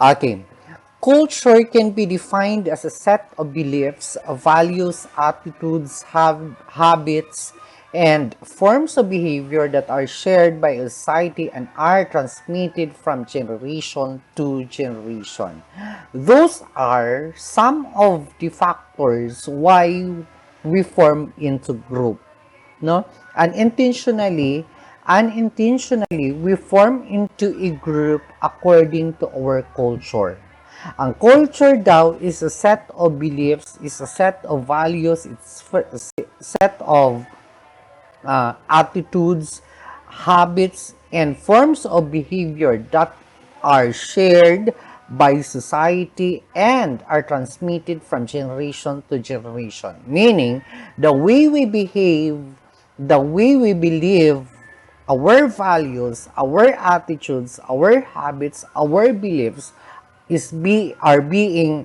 Okay. Culture can be defined as a set of beliefs, values, attitudes, habits, and forms of behavior that are shared by a society and are transmitted from generation to generation. Those are some of the factors why we form into group, no? Unintentionally we form into a group according to our culture. Ang culture daw is a set of beliefs, is a set of values, it's a set of attitudes, habits, and forms of behavior that are shared by society and are transmitted from generation to generation. Meaning, the way we behave, the way we believe, our values, our attitudes, our habits, our beliefs are being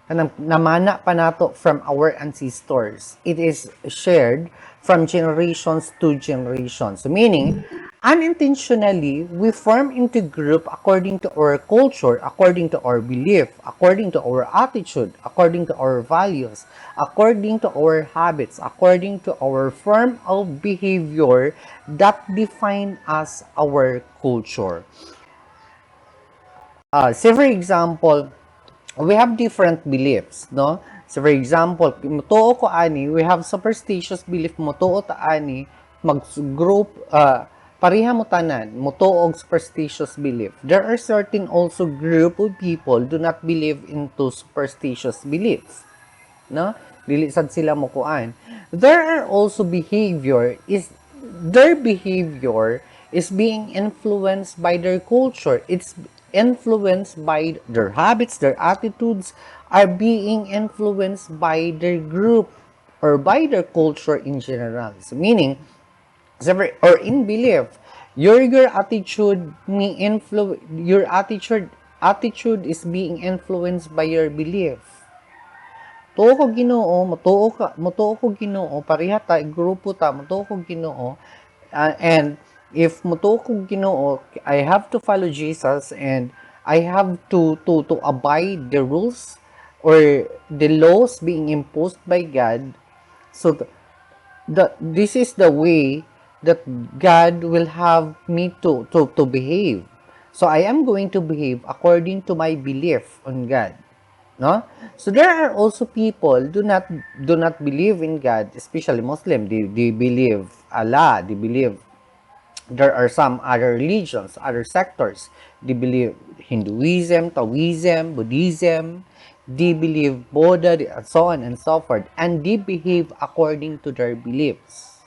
namana pa nato from our ancestors. It is shared from generations to generations. Meaning, unintentionally, we form into group according to our culture, according to our belief, according to our attitude, according to our values, according to our habits, according to our form of behavior that define us our culture. Say for example, we have different beliefs, no? So for example, mutuo ko ani, we have superstitious belief mutuo ta ani mag-group pareha mo tanan mutuo og superstitious belief. There are certain also group of people do not believe into superstitious beliefs, no? Dili sad sila mo kuan. There are also their behavior is being influenced by their culture. It's influenced by their habits, their attitudes are being influenced by their group or by their culture in general. So meaning, or in belief, your attitude attitude is being influenced by your belief. Tuo ko Ginoo, mutuo ko Ginoo, pareha ta grupo ta, mutuo ko Ginoo. And if mutuo ko Ginoo, I have to follow Jesus and I have to abide the rules or the laws being imposed by God. So this is the way that God will have me to behave. So I am going to behave according to my belief on God. No? So there are also people do not believe in God, especially Muslim. They believe Allah. They believe there are some other religions, other sectors. They believe Hinduism, Taoism, Buddhism. They believe Buddha, and so on and so forth, and they behave according to their beliefs.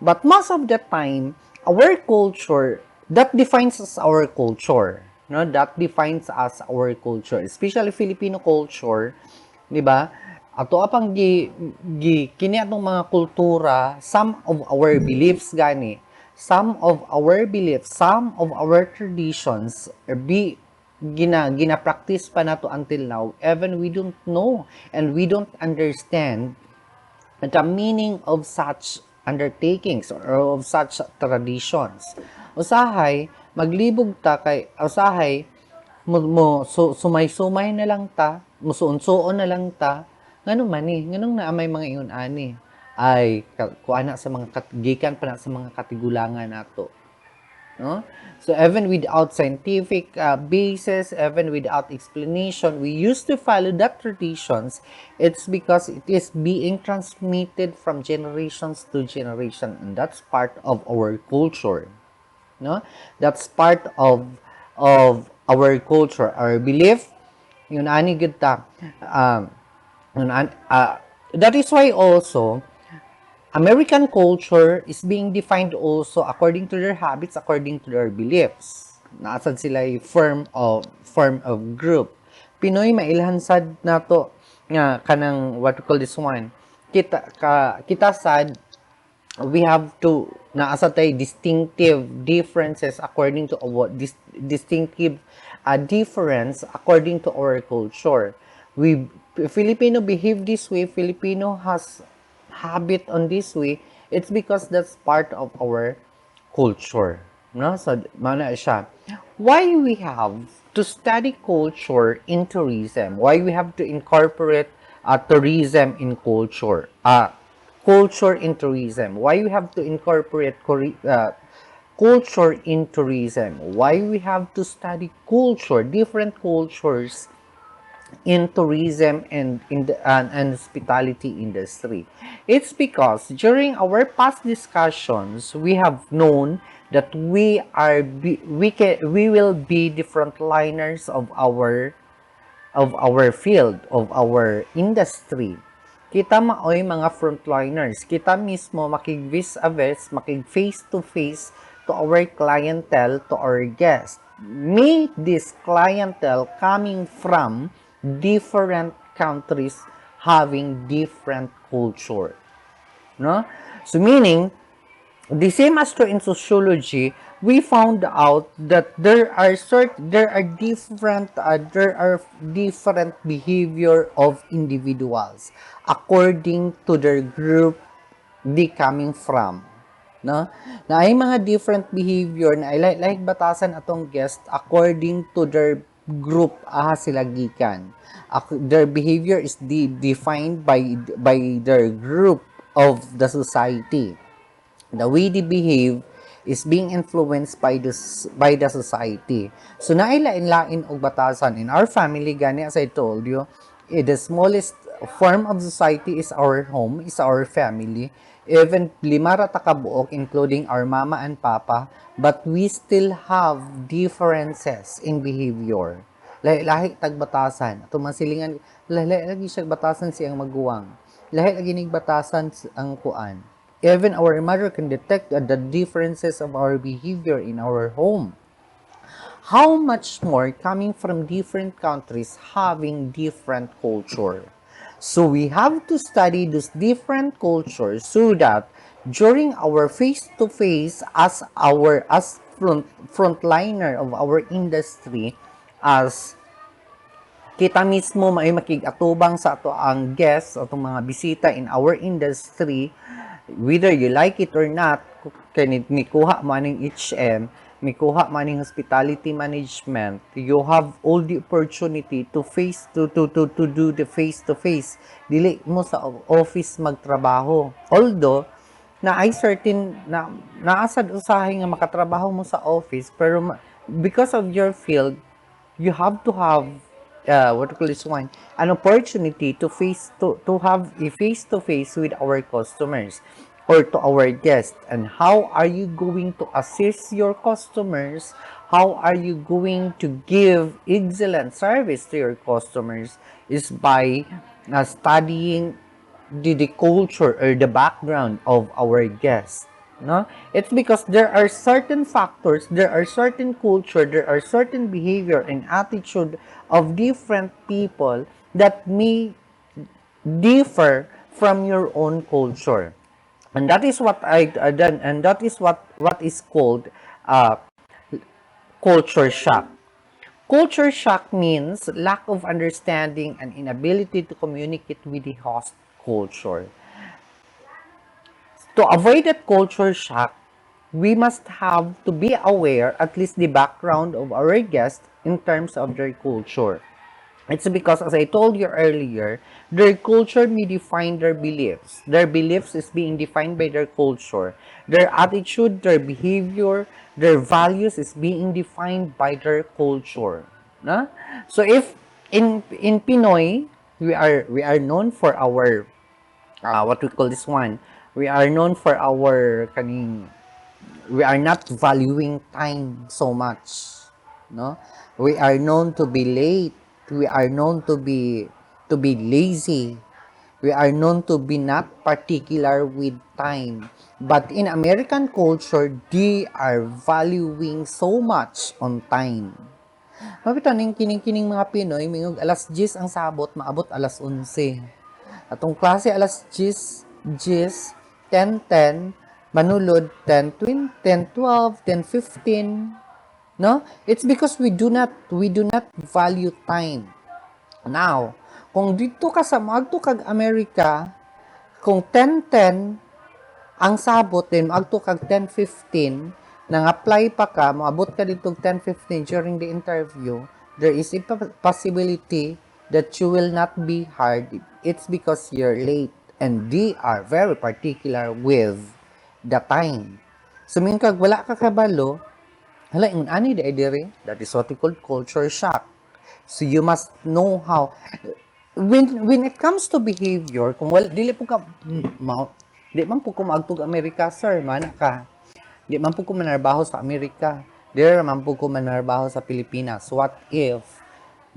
But most of the time, our culture, that defines us our culture. No, that defines us our culture, especially Filipino culture, 'di ba? Ato apang kini atong mga kultura, some of our beliefs gani, some of our traditions gina-practice pa nato until now, even we don't know and we don't understand the meaning of such undertakings or of such traditions. Usahay, maglibog ta kay usahay sumay-sumay na lang ta, musuon-suon na lang ta. Ngano man ni, nganong naamay mga iyon ani ay kuana sa mga gikan pa na sa mga katigulangan nato. No? So even without scientific basis, even without explanation, we used to follow that traditions. It's because it is being transmitted from generations to generation, and that's part of our culture. No, that's part of our culture, our belief. Yun ani gid ta. That is why also American culture is being defined also according to their habits, according to their beliefs. Naasad sila form of group. Pinoy mailhan sad nato nga kanang what we call this one. Kita sad we have to naasa tay distinctive differences according to what distinctive difference according to our culture. Filipino behave this way, Filipino has habit on this way. It's because that's part of our culture, no? So mana siya, why we have to study culture in tourism, why we have to incorporate tourism in culture, culture in tourism, why we have to incorporate culture in tourism, why we have to study culture, different cultures in tourism and in the and hospitality industry. It's because during our past discussions, we have known that we will be the frontliners of our field, of our industry. Kita maoy mga frontliners. Kita mismo makig-vis-a-vis, makig-face-to-face to our clientele, to our guests. May this clientele coming from different countries having different culture. No? So meaning, the same as to in sociology, we found out that there are different behavior of individuals according to their group they coming from, no, na ay mga different behavior na like batasan atong guest according to their group sila gikan. Their behavior is defined by their group of the society. The way they behave is being influenced by the society. So nailain-lain og batasan in our family, gani as I told you, the smallest form of society is our home, is our family. Even lima ra ta ka buok, including our mama and papa, but we still have differences in behavior. Lahi tag batasan. Ato masilingan, lahi lagi siya batasan siyang maguwang. Lahi lagi nig batasan ang kuan. Even our mother can detect the differences of our behavior in our home. How much more coming from different countries having different culture? So we have to study these different cultures so that during our face-to-face as frontliner of our industry, as kita mismo may makig-atubang sa ato ang guests, atong mga bisita in our industry, whether you like it or not, kanit mikuha maning HM, mikuha maning hospitality management, you have all the opportunity to do the face to face. Dili mo sa office magtrabaho. Although na ay certain na naasad usahay nga makatrabaho mo sa office, pero because of your field, you have to have what we call this one, an opportunity to have a face to face with our customers or to our guests. And how are you going to assist your customers? How are you going to give excellent service to your customers is by studying the culture or the background of our guests. No, it's because there are certain factors, there are certain culture, there are certain behavior and attitude of different people that may differ from your own culture, and that is what I done, and that is what is called culture shock. Culture shock means lack of understanding and inability to communicate with the host culture. To avoid that culture shock, we must have to be aware at least the background of our guests in terms of their culture. It's because, as I told you earlier, their culture may define their beliefs. Their beliefs is being defined by their culture. Their attitude, their behavior, their values is being defined by their culture. No? So if in Pinoy, we are known for our what we call this one. We are known for our kaning, we are not valuing time so much, no, we are known to be late, we are known to be lazy, we are known to be not particular with time. But in American culture, they are valuing so much on time. Mapita ning kining mga Pinoy, mingog alas 10 ang sabot, maabot alas 11. Atong klase alas 10, 10, 10, 10, manulod 10, 20, 10, 12, 10, 15. No? It's because we do not value time. Now, kung dito ka sa magto kag Amerika, kung 10, 10 ang sabot din magto kag 10, 15, nang apply pa ka, moabot ka dito 10:15 during the interview, there is a possibility that you will not be hired. It's because you're late. And they are very particular with the time. So, min kag wala ka kabalo, hala, ingon ani di dire, that is what we call culture shock. So, you must know how, when it comes to behavior, kung wala, dili po ka, di man po kumagtog Amerika, sir, mana ka. Di man po ko manarbaho sa Amerika. There man po ko manarbaho sa Pilipinas. What if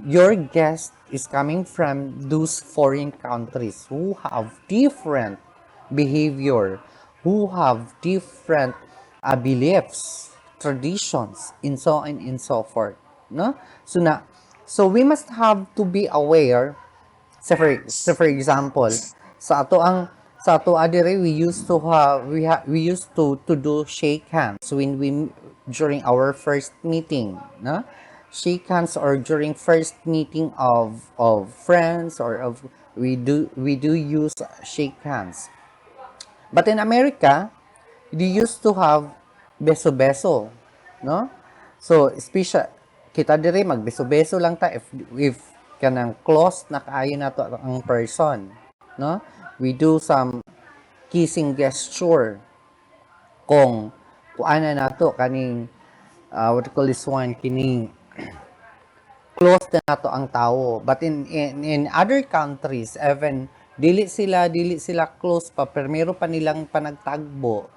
your guest is coming from those foreign countries who have different behavior, who have different beliefs, traditions, and so on and so forth. No? So we must have to be aware. For example, sa ato adire we used to have we used to do shake hands when we during our first meeting, no? Shake hands, or during first meeting of friends, or of we do use shake hands. But in America, they used to have beso-beso, no? So, special, kita dire magbeso-beso lang ta if kanang close na kaayo na to ang person, no? We do some kissing gesture kung kuana na to kaning what you call this one, kining close na nato ang tao. But in other countries, even dili sila close pa, pero meron pa nilang panagtagbo.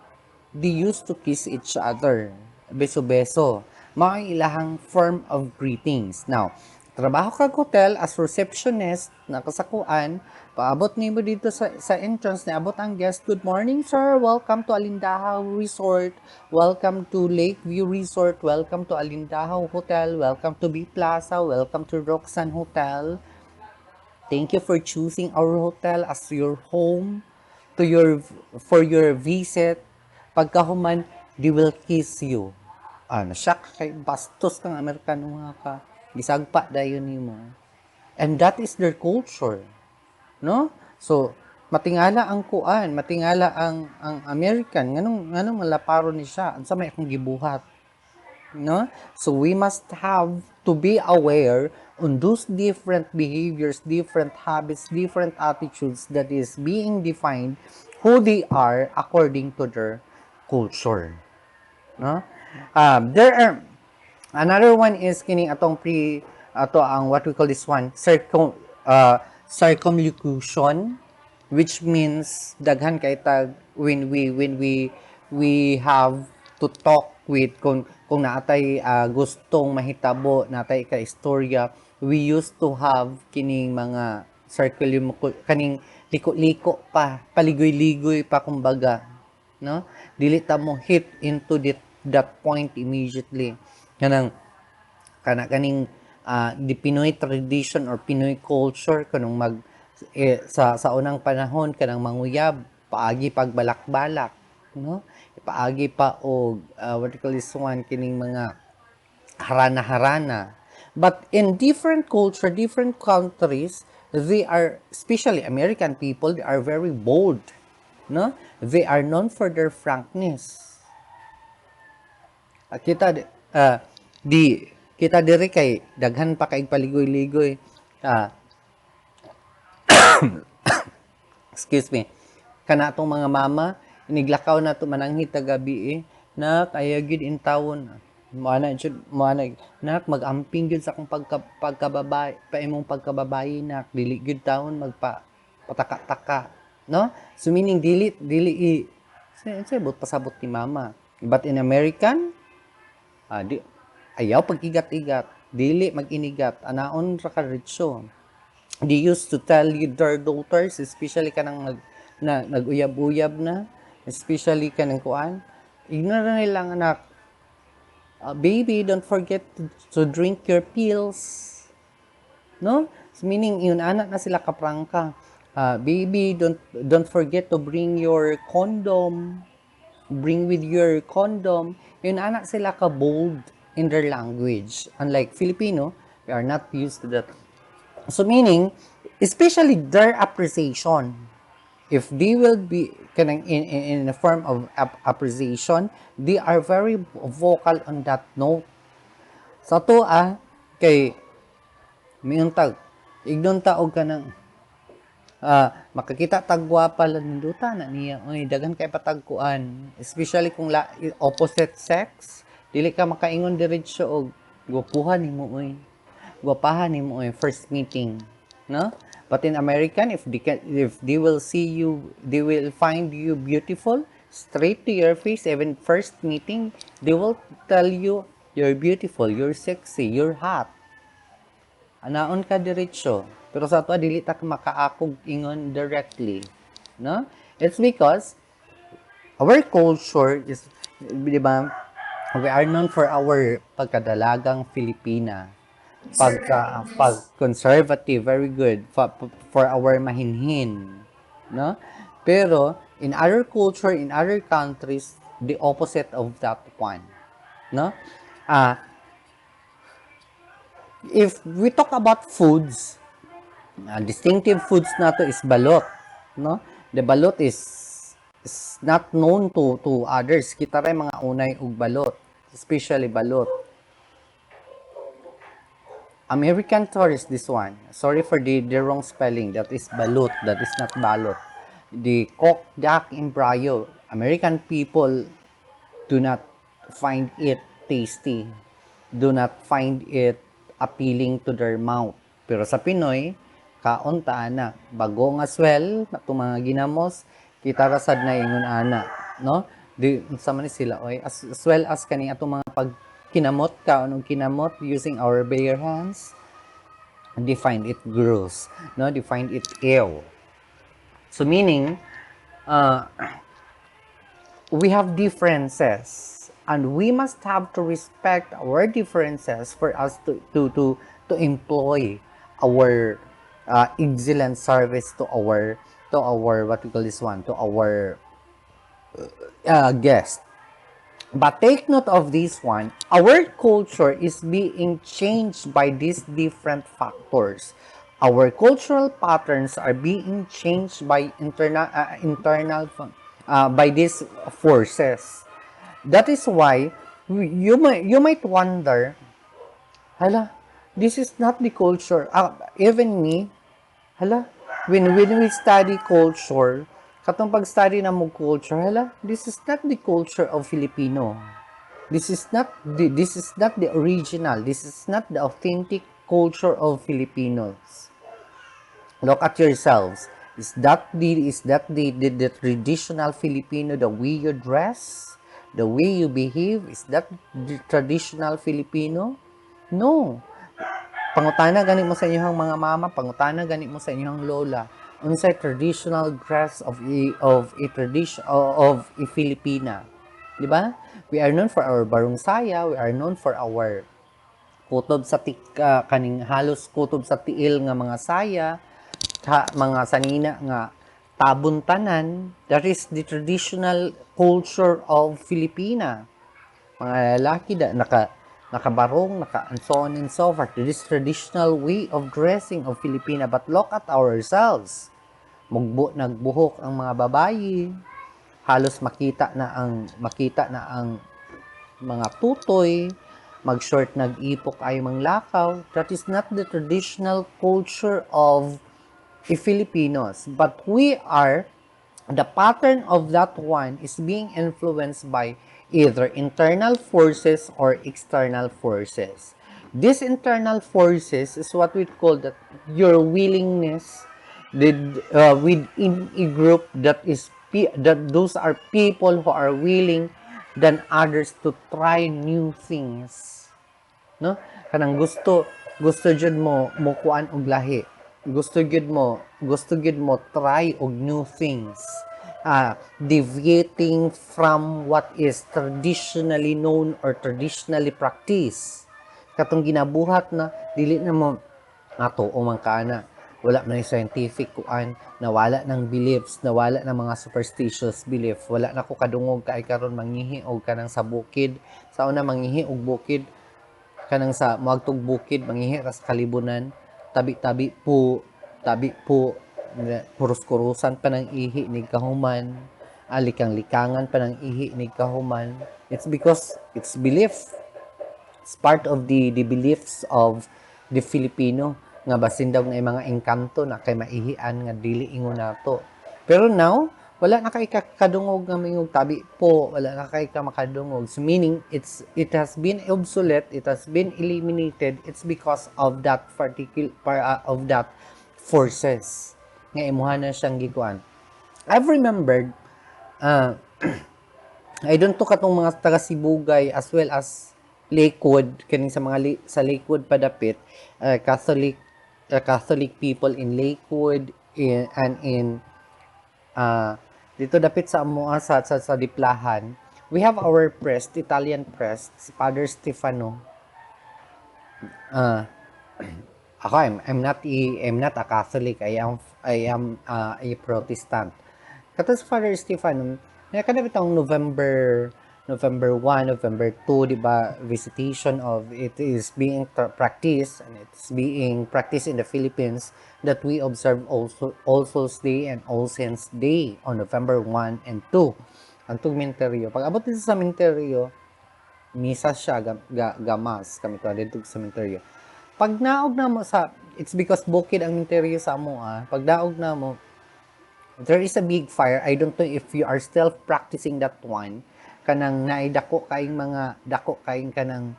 They used to kiss each other. Beso-beso. Mao ang ilahang form of greetings. Now, trabaho kag hotel as receptionist, nakasakuan, paabot nimo dito sa entrance, niabot ang guest, "Good morning, sir. Welcome to Alindahaw Resort. Welcome to Lakeview Resort. Welcome to Alindahaw Hotel. Welcome to B Plaza. Welcome to Roxanne Hotel. Thank you for choosing our hotel as your home for your visit. Pagkahuman, they will kiss you." Siya kay bastos kang Amerikano nga ka. Gisagpa dayon nimo. And that is their culture, no? So, matingala ang kuan, matingala ang American, nganong malaparo ni siya, unsa may akong gibuhat, no? So we must have to be aware on those different behaviors, different habits, different attitudes that is being defined who they are according to their culture, no? There are another one is kining atong ato ang what we call this one, circumlocution, which means daghan kay tag when we have to talk with kung naatay gustong mahitabo, natay ka istorya, we used to have kining mga kaning liko-liko pa, paligoy-ligoy pa kumbaga, no? Dili ta mo hit into that point immediately. Kaning the Pinoy tradition or Pinoy culture kanang sa unang panahon kanang manguyab paagi pagbalak-balak, no? Paagi pa og what you call this one, kining mga harana-harana. But in different culture, different countries, they are, especially American people, they are very bold, no? They are known for their frankness. Kita diri kay daghan pa kay paligoy-ligoy. Excuse me. Kana atong mga mama, iniglakaw na to mananghit gabi na kaya gid in tawon. Moana nak magamping gid sa akong pagkababae, pa imong pagkababae nak dili gid tawon pataka-taka, no? So meaning dili say pasabot ni mama. But in American, ayaw pag-igat-igat, dili mag-inigat, anaon ra ka ritso. They used to tell their daughters, especially kanang nag-uyab-uyab na, especially kanang kuan, ignore nilang anak, baby, don't forget to drink your pills, no? So, meaning yun anak na sila kaprangka, baby, don't forget to bring your condom, bring with your condom. Yun anak sila ka bold in their language. Unlike Filipino, we are not used to that. So meaning, especially their appreciation, if they will be kanang in a form of appreciation, they are very vocal on that note. Sa to kay miuntag ignon taog ka ng makakita tagwapa lang ninduta na niya oy daghan kay patagkuan, especially kung opposite sex, dili ka makaingon diretso og gwapuhan nimo oy, gwapahan nimo oy first meeting, no? But in American, if they will see you, they will find you beautiful straight to your face. Even first meeting, they will tell you you're beautiful, you're sexy, you're hot. Anaon ka diretso. Pero sa ato dili ta makaakog ingon directly, no? It's because our culture is, di ba, we are known for our pagkadalagang Filipina, pag conservative, very good, for our mahinhin, no? Pero in other culture, in other countries, the opposite of that one, no? If we talk about foods, distinctive foods nato is balot, no? The balot is not known to others. Kita ray mga unay og balot, especially balot. American tourist, this one. Sorry for the wrong spelling. That is balot. That is not balot. The cock, duck, embryo. American people do not find it tasty. Do not find it appealing to their mouth. Pero sa Pinoy, kaunta na. Bagong as well, itong mga ginamos, kita rasad na ingon ana. No? Sa man sila, oy, as well as kani atong mga kinamot ka, anong kinamot using our bare hands, they find it gross. No? They find it ew. So meaning, we have differences. And we must have to respect our differences for us to employ our excellent service to our what we call this one, to our guest. But take note of this one, our culture is being changed by these different factors. Our cultural patterns are being changed by internal by these forces. That is why you might wonder, hala, this is not the culture. Even me, hala, when we study culture, katong pag-study na mo culture, hala, this is not the culture of Filipino. This is not the original. This is not the authentic culture of Filipinos. Look at yourselves. Is that the traditional Filipino, the way you dress? The way you behave, is that the traditional Filipino? No. Pangutana gani mo sa inyong mga mama, pangutana gani mo sa inyong lola, unsay traditional dress of a tradition of a Filipina. Di ba? We are known for our barong saya, we are known for our kutob sa kaning halos kutob sa tiil nga mga saya, mga sanina nga tabuntanan. That is the traditional culture of Filipina. Mga lalaki nakabarong, and so on and so forth. This traditional way of dressing of Filipina. But look at ourselves. Nagbuhok ang mga babayi. Halos makita na ang mga tutoy. Mag-short nag-ipok ay manglakaw. That is not the traditional culture of Filipinos, but the pattern of that one is being influenced by either internal forces or external forces. These internal forces is what we call that your willingness within a group that those are people who are willing than others to try new things. No? Kanang gusto jud mo kuan og lahi. Gusto gid mo try og new things, deviating from what is traditionally known or traditionally practiced. Katong ginabuhat na dili na mo ato o man kana, wala na yung scientific kuan, nawala ng beliefs, nawala ng mga superstitious belief. Wala na ko kadungog kay karon manghihi og kanang sa bukid, sa una manghihi og bukid kanang sa moagtog bukid, manghihi ra sa kalibunan, tabi po, puros-kurusan pa ng ihi ni kahuman, likang-likangan pa ng ihi ni kahuman. It's because it's belief. It's part of the beliefs of the Filipino nga basin daw nga mga engkanto na kay maihian nga dili ingon nato. Pero now, wala na kay kadungog nga mingog tabi po, wala na kay ka makadungog. So meaning it has been obsolete, it has been eliminated. It's because of that of that forces nga imuha na siyang gikuan. I've remembered I don't to katong mga taga Sibugay as well as Lakewood kaning sa mga sa Lakewood padapit Catholic people in Lakewood and in dito dapit sa amoa sa Diplahan, we have our priest, Italian priest, si Father Stefano. I'm not a Catholic. I am a Protestant. Kato si Father Stefano, kada bitong November 1, November 2, di ba, visitation of it is being practiced and it's being practiced in the Philippines that we observe also All Souls Day and All Saints Day on November 1 and 2. Ang cemetery. Pag abot dito sa cemetery, misa siya, gamas, kami ko dito sa cemetery. Pag naog na mo it's because bukid ang cemetery sa amo, pag naog na mo, there is a big fire. I don't know if you are still practicing that one. Kanang naidako kaing mga dako kaing kanang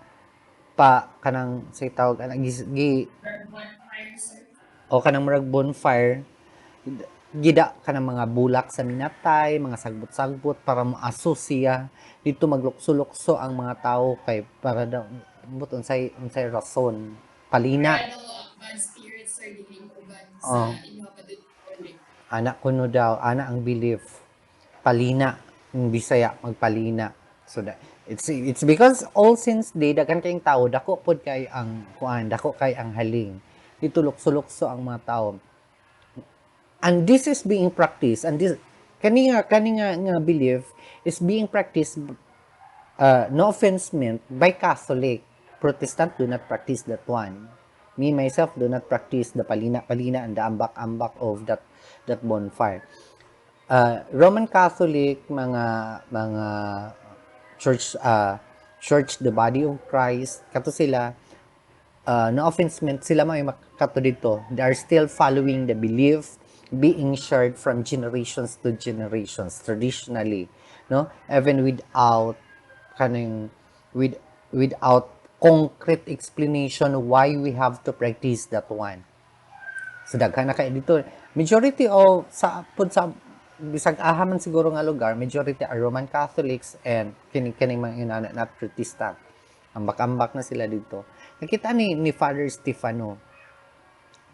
say tawag o kanang murag bonfire gida kanang mga bulak sa minatay, mga sagbot-sagbot para maaso siya dito maglukso-lukso ang mga tao kay para daw unsay rason palina bad spirits are dealing uban sa inyo anak kuno daw ana ang belief palina ng Bisaya magpalina. So that it's because All Saints Day daghan kayong tao dako pod kay ang kuan, dako kay ang haling. Dito lukso-lukso ang mga tao. And this is being practiced and this kani nga belief is being practiced no offense meant by Catholic. Protestant do not practice that one. Me myself do not practice the palina and the ambak of that bonfire. Roman Catholic, mga church the body of Christ, kato sila no offense meant sila may makato dito. They are still following the belief being shared from generations to generations traditionally, no? Even without without concrete explanation why we have to practice that one. So daghan na kay dito. Majority of sa bisag ahaman siguro nga lugar, majority are Roman Catholics and kining mga inana na Protestant. Ambak-ambak na sila dito. Nakita ni Father Stefano.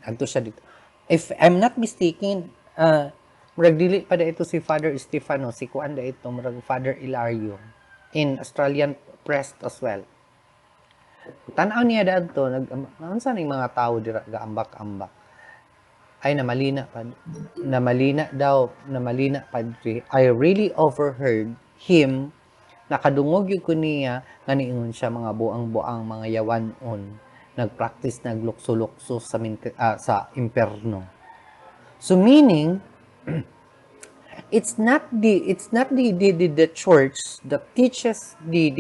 Adto siya dito. If I'm not mistaken, murag dili pa da ito si Father Stefano, si kuan da ito, murag Father Ilario in Australian press as well. Tan-aw niya dadto unsa ning mga tao dira gaambak-ambak. Ay namalina padre. I really overheard him nakadungog yung kuniya nga niingon siya mga buang-buang mga yawanon nagpractice naglukso-lukso sa imperno. So meaning it's not the church that teaches the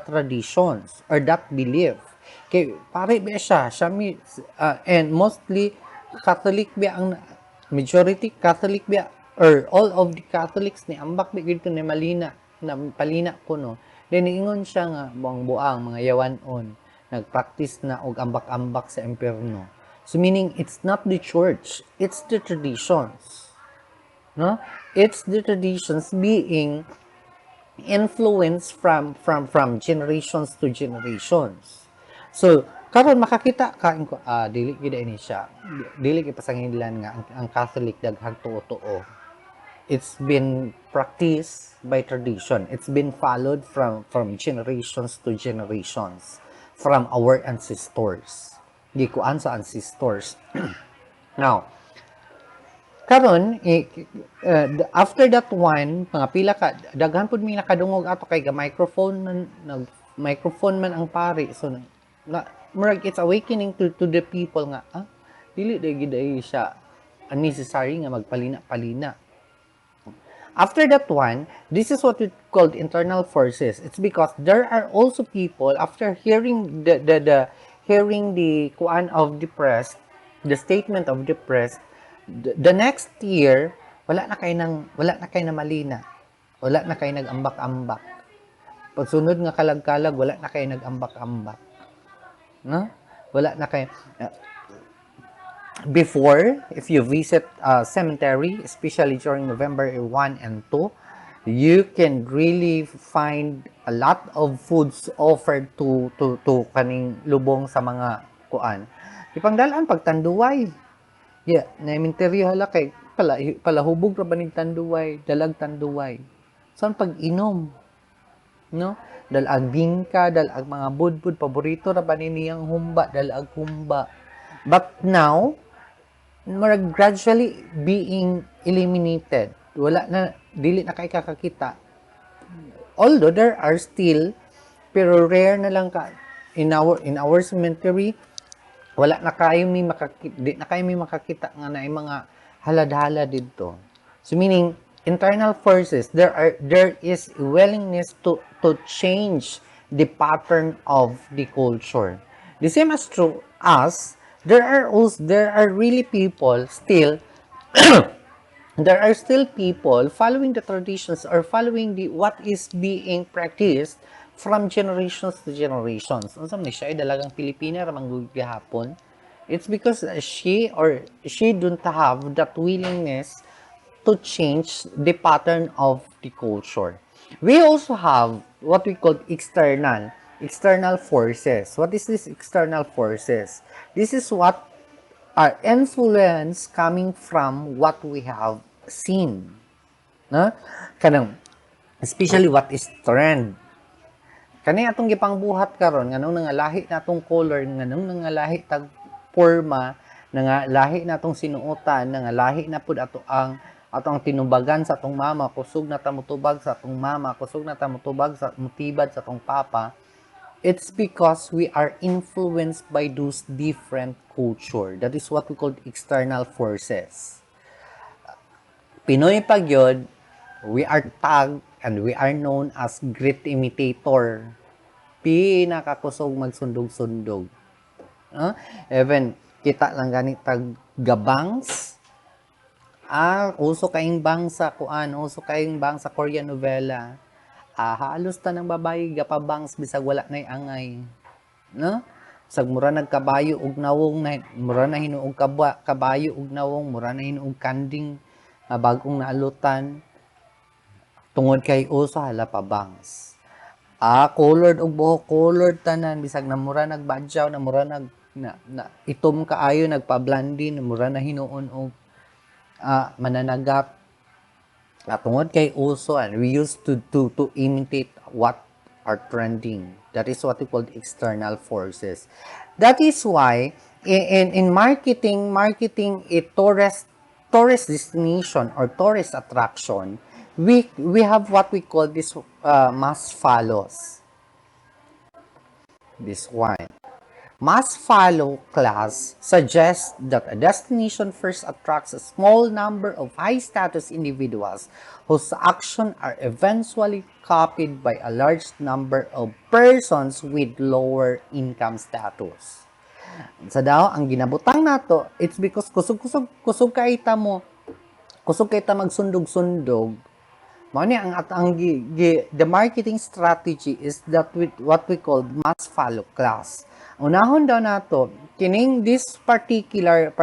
traditions or that belief. Kay pare ba siya and mostly Catholic ba ang majority Catholic ba or all of the Catholics ni ambak ba gito ni malina na palina kuno then ingon siya nga buang-buang mga yawanon nagpractice na og ambak-ambak sa imperno. So meaning it's not the church, it's the traditions, no? It's the traditions being influenced from generations to generations. So karon makakita ka dili gid ini siya dili gid pasangilan nga ang Catholic daghang tuo-tuo. It's been practiced by tradition. It's been followed from generations to generations from our ancestors. Gikuan sa ancestors. Now, karon after that one mga pila ka daghan pud mi nakadungog ato kay ga microphone man ang pari so murag it's awakening to the people nga dili day gid siya unnecessary nga magpalina-palina. After that one, this is what we called internal forces. It's because there are also people after hearing hearing the kuan of depressed, the statement of depressed, the next year wala na kay na malina. Wala na kay nag-ambak-ambak. Pagsunod nga kalag-kalag wala na kay nag-ambak-ambak. No? Wala na kay before, if you visit a cemetery, especially during November 1 and 2, you can really find a lot of foods offered to kaning lubong sa mga kuan. Ipangdalaan pag tanduway. Yeah, na-inventory hala kay palahubog ra banig tanduway, dalag tanduway. Son pag-inom, no? Dalag bingka, dalag mga budbud, paborito ra ba niyang humba, dalag humba. But now, gradually being eliminated. Wala na, dili na kay kakakita. Although there are still, pero rare na lang ka in our cemetery, wala na kayo may makakita, di na kayo may makakita nga na mga halad-hala dito. So meaning internal forces, there is a willingness to change the pattern of the culture. The same as true as there are really people still there are still people following the traditions or following the what is being practiced from generations to generations. Unsa man siya ay dalagang Pilipina ra manggugid gihapon. It's because she don't have that willingness to change the pattern of the culture. We also have what we call external forces. What is this external forces? This is what are influence coming from what we have seen. No? Kanang, especially what is trend. Kani atong gipangbuhat karon nganong nangalahi natong color, nganong nangalahi tag forma, nangalahi natong sinuotan, nangalahi na pud ato ang tinubagan sa atong mama, kusog na ta motubag sa atong mama, kusog na ta motubag sa mutibad sa atong papa. It's because we are influenced by those different culture. That is what we call external forces. Pinoy pagyod, we are tagged and we are known as great imitator. Pinakakusog magsundog-sundog. Even kita lang ganit tag gabangs. Uso kaing bang sa kuan, uso kaing bang sa Korean novela. Halos ta ng babae gapabangs bisag wala nay angay. No? Sag mura nagkabayo og nawong na mura na hinuog kabayo og nawong, mura na hinuog kanding bagong naalutan. Tungod kay uso hala pabangs. Colored og buhok, colored tanan bisag na mura nagbadyaw, na mura na itom kaayo nagpa-blondie, na mura na hinuon og mananagap. Tungod kay uso, and we used to imitate what are trending. That is what we call external forces. That is why in marketing a tourist destination or tourist attraction, we have what we call this mass follows. This one. Mass follow class suggests that a destination first attracts a small number of high-status individuals whose actions are eventually copied by a large number of persons with lower income status. Sa daw, ang ginabutang nato, it's because kusog kaita magsundog-sundog. Mao ni the marketing strategy is that with what we call mass follow class. Unahon daw nato kining this particular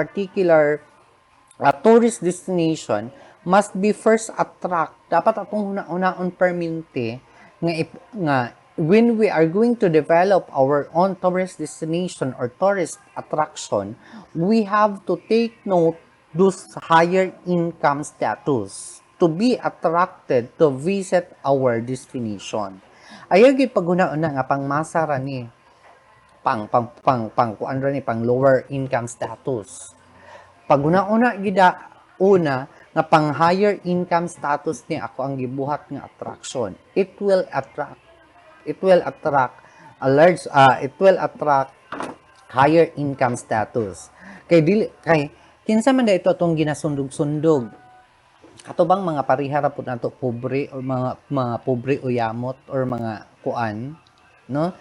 tourist destination must be first attract. Dapat atong una-unaon perminti nga when we are going to develop our own tourist destination or tourist attraction, we have to take note those higher income status to be attracted to visit our destination. Ayaw gid paguna-una nga pangmasa ra ni kuan ra ni pang lower income status. Pag una gida una nga pang higher income status ni ako ang gibuhat nga attraction. It will attract higher income status. Kay kinsa man da ito atong ginasundog-sundog. katubang mga parihara po nato pobre or mga pobre o yamot or mga kuan, no?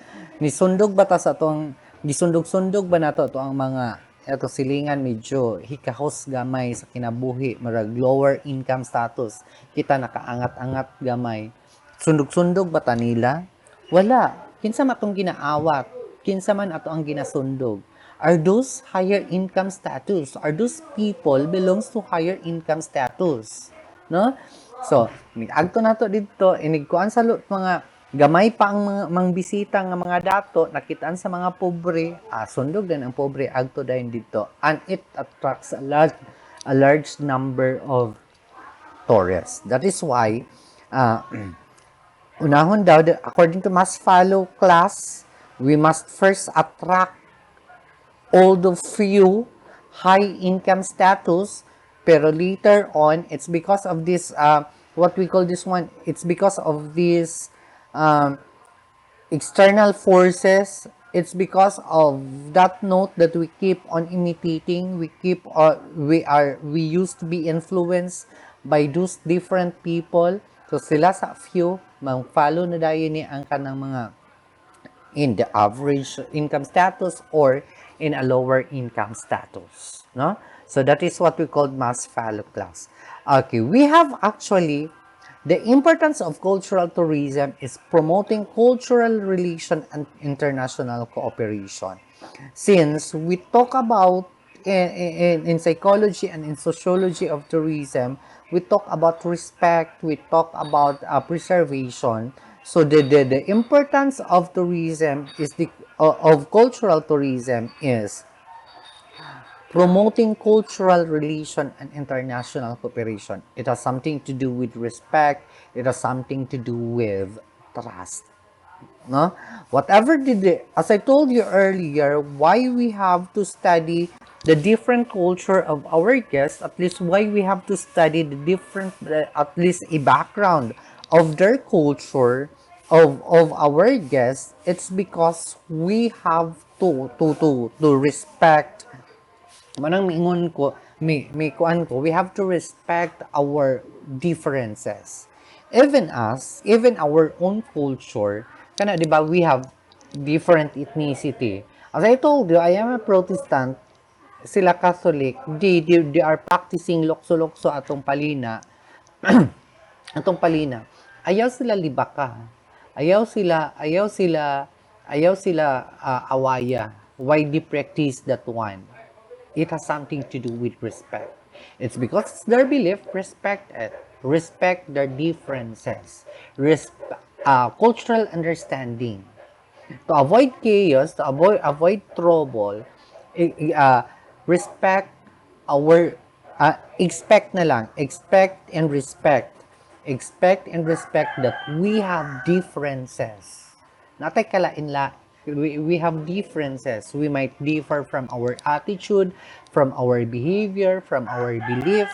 Nisundog ba ta sa atong gisundog-sundog ba nato to ang mga eto silingan medyo hikahos gamay sa kinabuhi, marag lower income status, kita nakaangat-angat gamay. Sundog-sundog ba ta nila? Wala. Kinsa man atong ginaawat? Kinsa man ato ang ginasundog? Are those higher income status? Are those people belongs to higher income status? No? So, agto nato dito inigkuan sa mga gamay pa ang mga mangbisita nga mga dato nakitaan sa mga pobre, sundog din ang pobre agto dayon dito, and it attracts a large number of tourists. That is why uh, unahon daw, according to must follow class, we must first attract all the few high income status, pero later on, it's because of this, what we call this one, it's because of this um, external forces, it's because of that note that we keep on imitating, we used to be influenced by those different people. So sila sa few, mag-follow na dayon ni ang kanang mga in the average income status or in a lower income status, no? So that is what we call mass follow class. Okay, we have actually the importance of cultural tourism is promoting cultural relation and international cooperation. Since we talk about in psychology and in sociology of tourism, we talk about respect, we talk about preservation. So the importance of tourism is of cultural tourism is promoting cultural relation and international cooperation. It has something to do with respect. It has something to do with trust. No? Whatever as I told you earlier, why we have to study the different culture of our guests, at least why we have to study the different, at least a background of their culture, of our guests, it's because we have to respect manang miingon ko, may kuan ko, we have to respect our differences. Even our own culture, kana di ba we have different ethnicity. As I told you, I am a Protestant, sila Catholic, they are practicing lokso-lokso atong palina, atong palina. Ayaw sila libaka. Ayaw sila awaya. Why they practice that one? It has something to do with respect. It's because it's their belief, respect it. Respect their differences. Cultural understanding. To avoid chaos, to avoid trouble, respect our, expect na lang, expect and respect. Expect and respect that we have differences. Natay kalain we have differences. We might differ from our attitude, from our behavior, from our belief,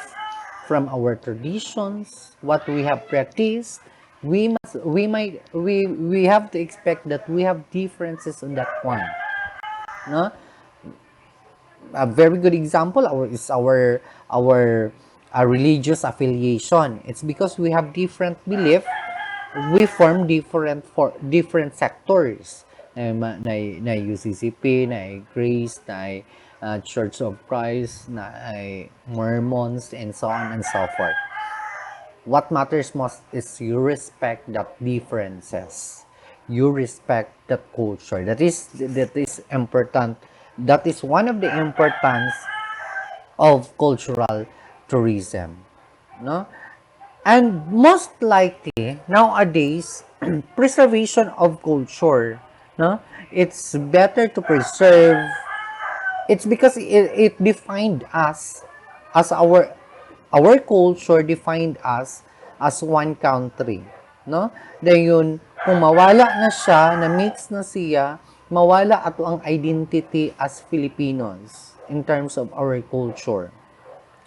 from our traditions, what we have practiced. We have to expect that we have differences on that one. No? A very good example is our religious affiliation. It's because we have different belief, we form different sectors. Na UCCP, na Grace, na Church of Christ, na Mormons, and so on and so forth. What matters most is you respect that differences. You respect that culture. That is important. That is one of the importance of cultural tourism. No? And most likely, nowadays, preservation of culture, no? It's better to preserve. It's because it defined us as our culture defined us as one country, no? Dayon kung mawala na siya, na mix na siya, mawala ato ang identity as Filipinos in terms of our culture.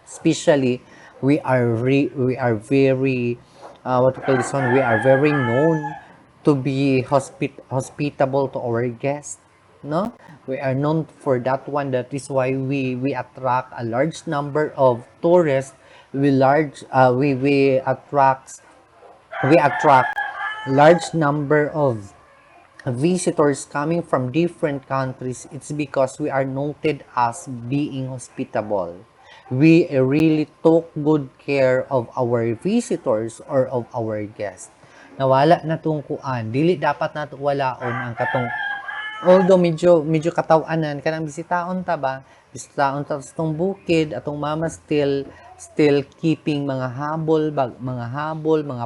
Especially, we are very what we call this one, we are very known to be hospitable to our guests, no? We are known for that one. That is why we attract a large number of tourists we attract large number of visitors coming from different countries. It's because we are noted as being hospitable. We really took good care of our visitors or of our guests. Nawala na tungkuan. Dili dapat nato walaon ang katong, although medyo katawanan kanang bisitaon ta ba, bisitaon ta sa tong bukid atong mama still keeping mga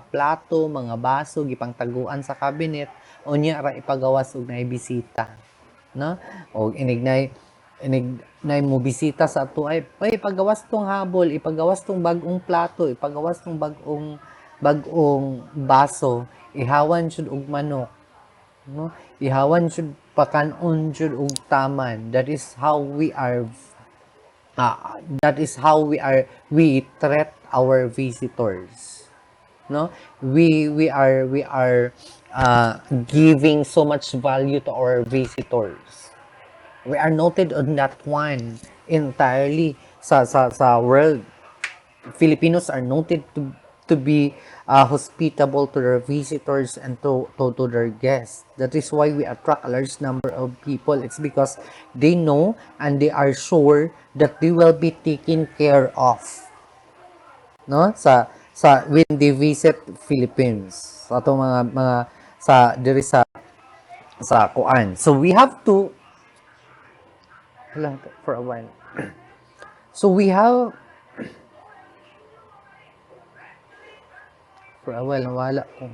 plato, mga baso gipang taguan sa cabinet, unya ra ipagawas og naay bisita, no? O inig nay mo bisita sa ato, ay ipagawas tong habol, ipagawas tong bag-ong plato, ipagawas tong bag-ong baso, ihawan jud og manok, no? Ihawan jud pakanon jud og taman. We treat our visitors, no? We are giving so much value to our visitors. We are noted on that one entirely sa world. Filipinos are noted to be hospitable to their visitors and to their guests. That is why we attract a large number of people. It's because they know and they are sure that they will be taken care of, no? Sa when they visit Philippines. Sa atong mga sa diri sa kuan. So we have to for a while. So we have for a while nawala ko.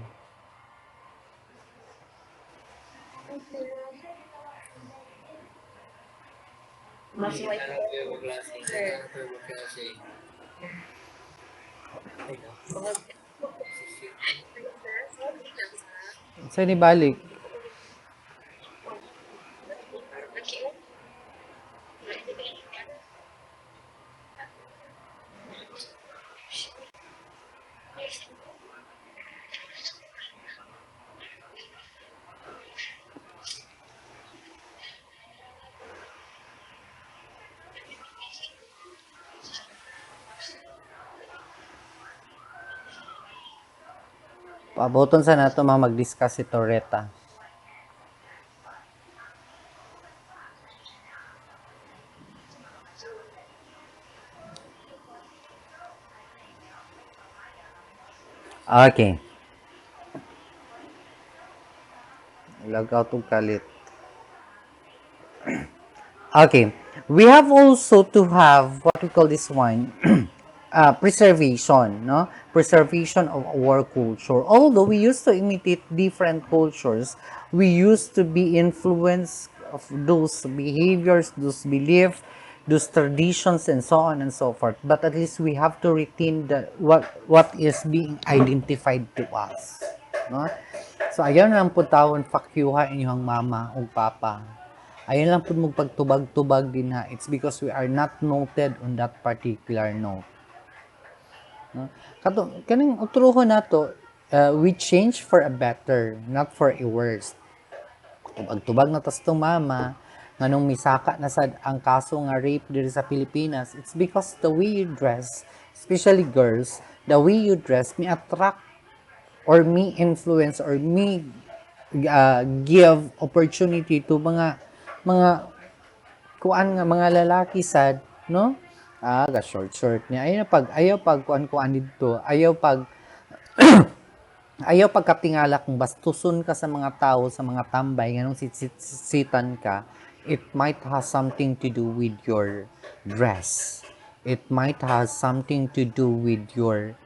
Sa ni balik. Paaboton sa nato mag-discuss ito reta. Okay. Lagaw tong kalit. Okay. We have also to have what we call this one preservation, no? Preservation of our culture. Although we used to imitate different cultures, we used to be influenced of those behaviors, those beliefs, those traditions, and so on and so forth. But at least we have to retain what is being identified to us, no? So ayaw na lang po tawon fakyuha inyong mama o papa. Ayaw lang po magpagtubag-tubag din ha. It's because we are not noted on that particular note. No? Kaning uturuhon nato, we change for a better, not for a worse. Tubag-tubag na tas tong mama, nganong misaka na sad ang kaso nga rape diri sa Pilipinas, it's because the way you dress, especially girls, the way you dress may attract or may influence or may give opportunity to mga kuan nga mga lalaki sad, no? Ga short niya. Ayaw pag kuan dito. Ayaw pagkatingala kung bastuson ka sa mga tao, sa mga tambay, nganong sitan ka, it might have something to do with your dress. It might have something to do with your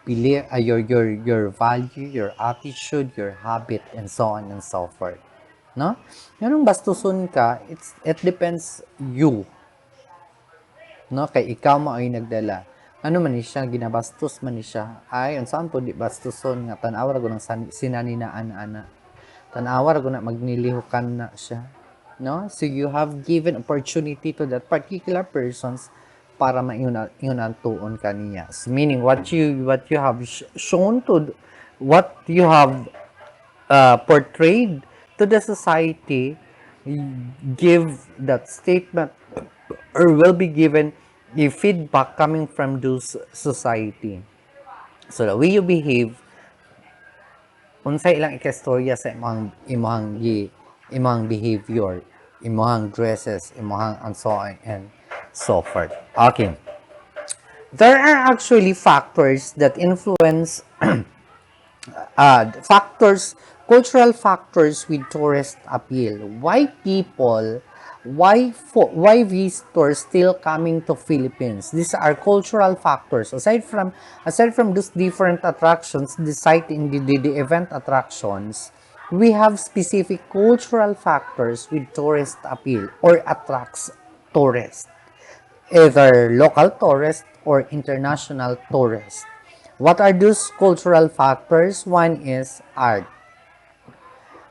belief, your value, your attitude, your habit, and so on and so forth. No? Nganong bastuson ka, it depends you. No, kay ikaw mo ay nagdala. Ano man ni siya, ginabastos man ni siya. Ay, saan po di bastuson nga tan-awa ra ng sinaninaan ana. Tan-awa ra na magnilihukan na siya. No? So you have given opportunity to that particular persons para maingon tuon kaniya. So, meaning what you have shown to what you have portrayed to the society, give that statement or will be given the feedback coming from those society. So the way you behave, unsay ilang ikastorya sa imong behavior, imong dresses, imong and so on and so forth. Okay. There are actually factors that influence factors, cultural factors with tourist appeal. Why visitors still coming to Philippines? These are cultural factors. Aside from those different attractions, the site in the event attractions, we have specific cultural factors with tourist appeal or attracts tourists, either local tourists or international tourists. What are those cultural factors? One is art.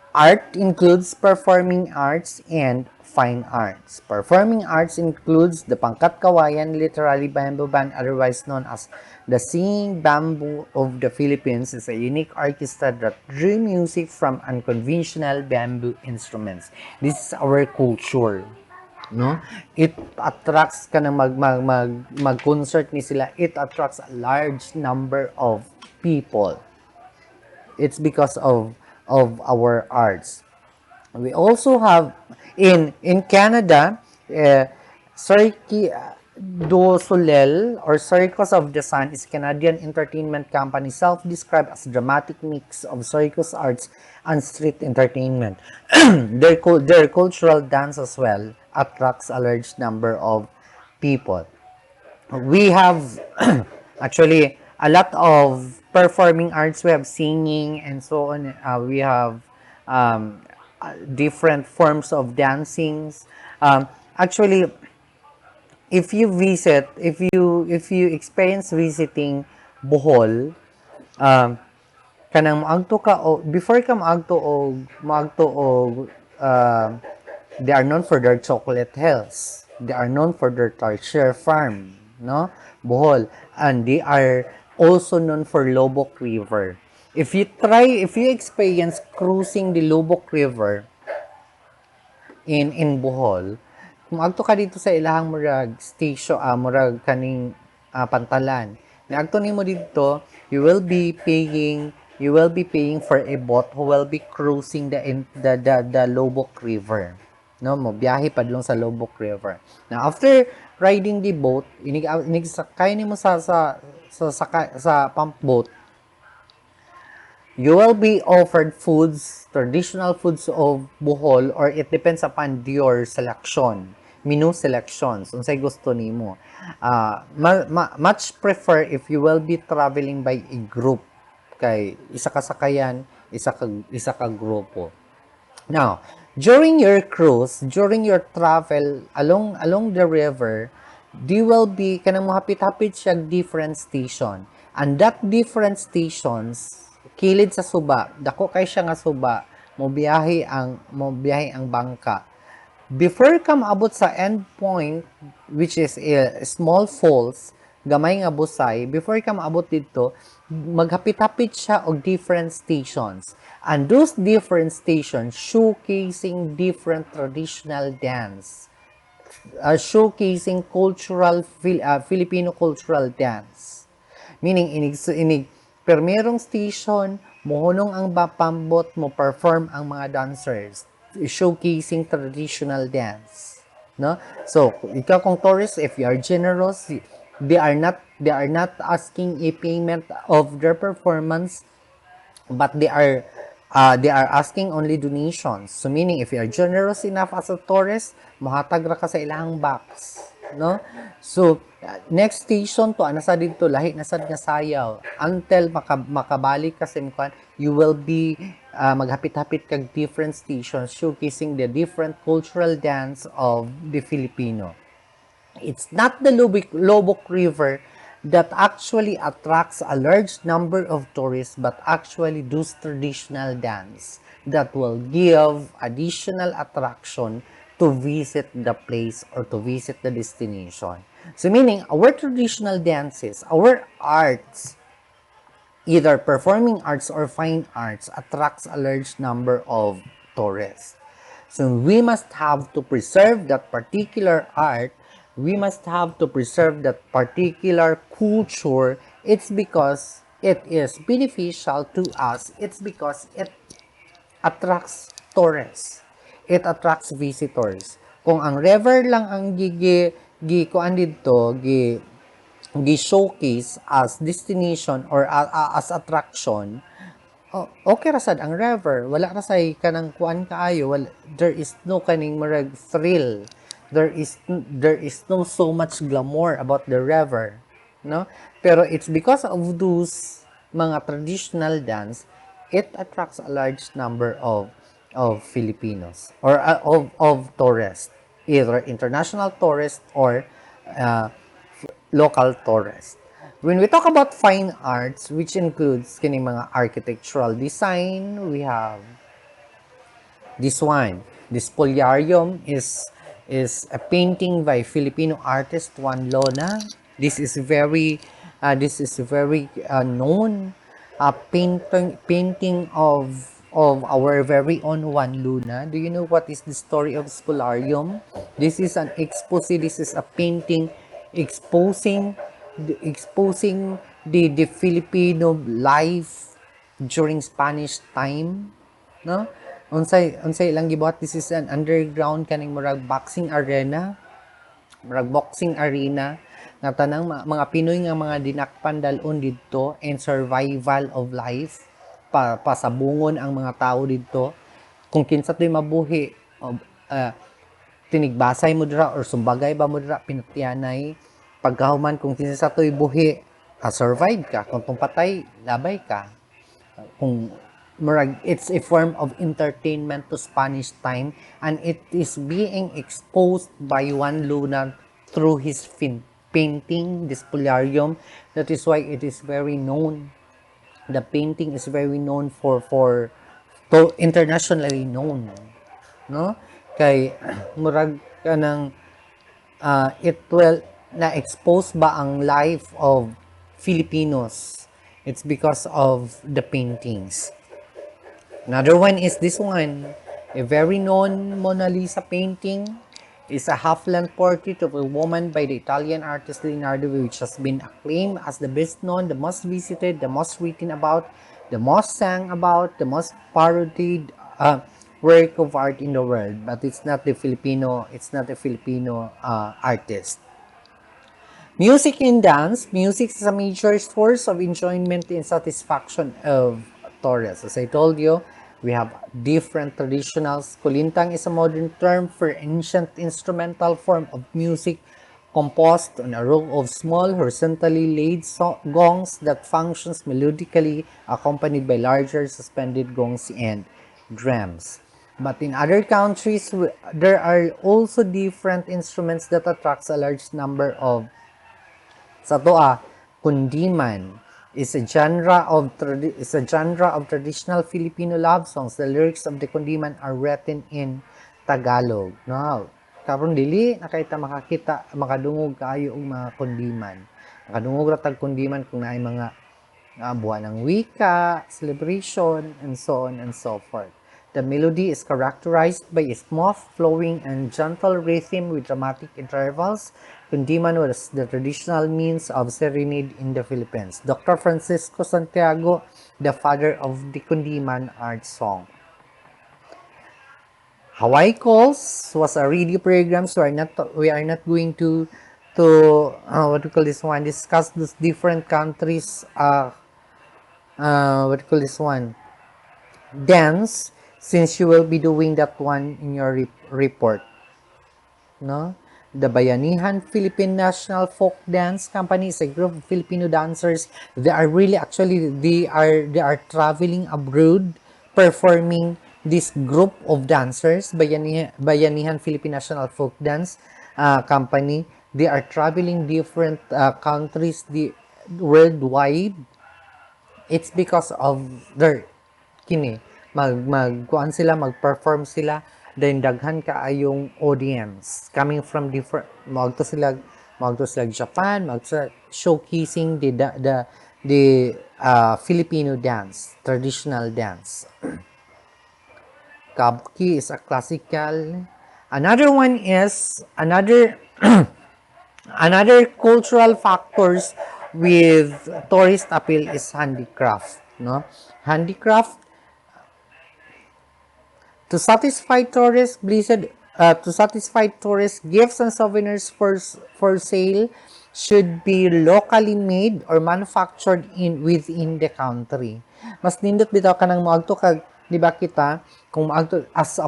Art includes performing arts and fine arts. Performing arts includes the Pangkat Kawayan, literally bamboo band, otherwise known as the Singing Bamboo of the Philippines, is a unique orchestra that drew music from unconventional bamboo instruments. This is our culture. No, it attracts ka ng mag-concert ni sila, it attracts a large number of people. It's because of our arts. We also have in Canada, Cirque du Soleil or Circus of the Sun is Canadian entertainment company self-described as dramatic mix of circus arts and street entertainment. Their cultural dance as well attracts a large number of people. We have actually a lot of performing arts. We have singing and so on. We have different forms of dancings. Actually, if you experience visiting Bohol, kanang maagto ka o before ka maagto og they are known for their chocolate hills. They are known for their tarsier farm, no? Bohol. And they are also known for Lobok River. If you experience cruising the Lobok River in Bohol, kung agto ka dito sa ilahang murag station, murag kaning pantalan. Niagto nimo dito, you will be paying for a boat who will be cruising the Lobok River. No, mo biyahe padlong sa Lobok River. Now after riding the boat, inig sakay nimo sa pump boat, you will be offered foods, traditional foods of Bohol, or it depends upon your selection, menu selections, unsay gusto nimo. Much prefer if you will be traveling by a group, kay isa ka sakayan, isa ka grupo. Now, during your cruise, during your travel along the river, they will be kanang mahapit-hapit siya different station. And that different stations kilid sa suba, dako kay siya nga suba, mo biyahe ang bangka. Before ka maabot sa end point, which is a small falls, gamay nga busay, before ka maabot dito, maghapit-hapit siya og different stations. And those different stations showcasing different traditional dance, showcasing Filipino cultural dance. Meaning, inig permerong station, mohonong ang pambot, mo perform ang mga dancers, showcasing traditional dance. No? So, ikaw kung tourist, if you are generous, they are not asking a payment of their performance, but they are asking only donations. So meaning if you are generous enough as a tourist, mohatag ra ka sa ilang box, no? So next station to ana sa dito lahi na sad nga sayaw until makabalik ka sa imkuan, you will be maghapit-hapit kag different stations showcasing the different cultural dance of the Filipino. It's not the Lobok River that actually attracts a large number of tourists, but actually those traditional dance that will give additional attraction to visit the place or to visit the destination. So meaning, our traditional dances, our arts, either performing arts or fine arts, attracts a large number of tourists. So we must have to preserve that particular art we must have to preserve that particular culture. It's because it is beneficial to us. It's because it attracts tourists. It attracts visitors. Kung ang river lang ang kuan dito, gi-showcase as destination or as attraction, okay ra sad ang river. Wala ra say kanang kuan kaayo. There is no kaning marag thrill. There is no so much glamour about the river, no? Pero it's because of those mga traditional dance, it attracts a large number of Filipinos or of tourists, either international tourists or uh, local tourists. When we talk about fine arts, which includes kining mga architectural design, we have this one. This Poliarium is a painting by Filipino artist Juan Lona. This is very known painting of our very own Juan Luna. Do you know what is the story of Spolarium? This is an expose. This is a painting exposing the Filipino life during Spanish time, no? Unsay lang gibuhat, this is an underground kaning murag boxing arena nga tanang mga Pinoy nga mga dinakpan dalon didto and survival of life, pasabungon ang mga tao didto kung kinsa to'y mabuhi, uh, tinigbasay mo dira or sumbagay ba mo dira, pinatyanay pagkahuman. Kung kinsa to'y buhi, survive ka. Kung patay, labay ka. Kung murag, it's a form of entertainment to Spanish time, and it is being exposed by Juan Luna through his painting, this Polarium. That is why it is very known. The painting is very known to internationally known, no? Kay murag kanang it will na-expose ba ang life of Filipinos. It's because of the paintings. Another one is this one. A very known Mona Lisa painting is a half-length portrait of a woman by the Italian artist Leonardo, which has been acclaimed as the best known, the most visited, the most written about, the most sang about, the most parodied work of art in the world. But it's not the Filipino artist. Music and dance. Music is a major source of enjoyment and satisfaction of tourists. As I told you, we have different traditionals. Kulintang is a modern term for ancient instrumental form of music composed on a row of small horizontally laid gongs that functions melodically, accompanied by larger suspended gongs and drums. But in other countries, there are also different instruments that attracts a large number of. Sa toa, kundiman is a genre of traditional Filipino love songs. The lyrics of the kundiman are written in Tagalog. No, karon dili na kay ta makadungog kaayo og mga kundiman. Nakadungog ra tag kundiman kung naay mga buwan ng wika, celebration, and so on and so forth. The melody is characterized by a smooth, flowing, and gentle rhythm with dramatic intervals. Kundiman was the traditional means of serenade in the Philippines. Dr. Francisco Santiago, the father of the Kundiman art song. Hawaii Calls was a radio program, so we are not going to what do you call this one, discuss those different countries what do you call this one, dance, since you will be doing that one in your report, no? The Bayanihan Philippine National Folk Dance Company is a group of Filipino dancers. They are traveling abroad performing this group of dancers, Bayanihan Philippine National Folk Dance Company. They are traveling different countries worldwide. It's because of their mag-perform sila, then daghan kaayong audience coming from different magto sila Japan, showcasing the Filipino dance, traditional dance. Kabuki is a classical. Another Another cultural factors with tourist appeal is handicraft, no? Handicraft to satisfy tourists, gifts and souvenirs for sale should be locally made or manufactured within the country. Mas nindot bitaw ka nang moadto kag di ba kita kung moadto as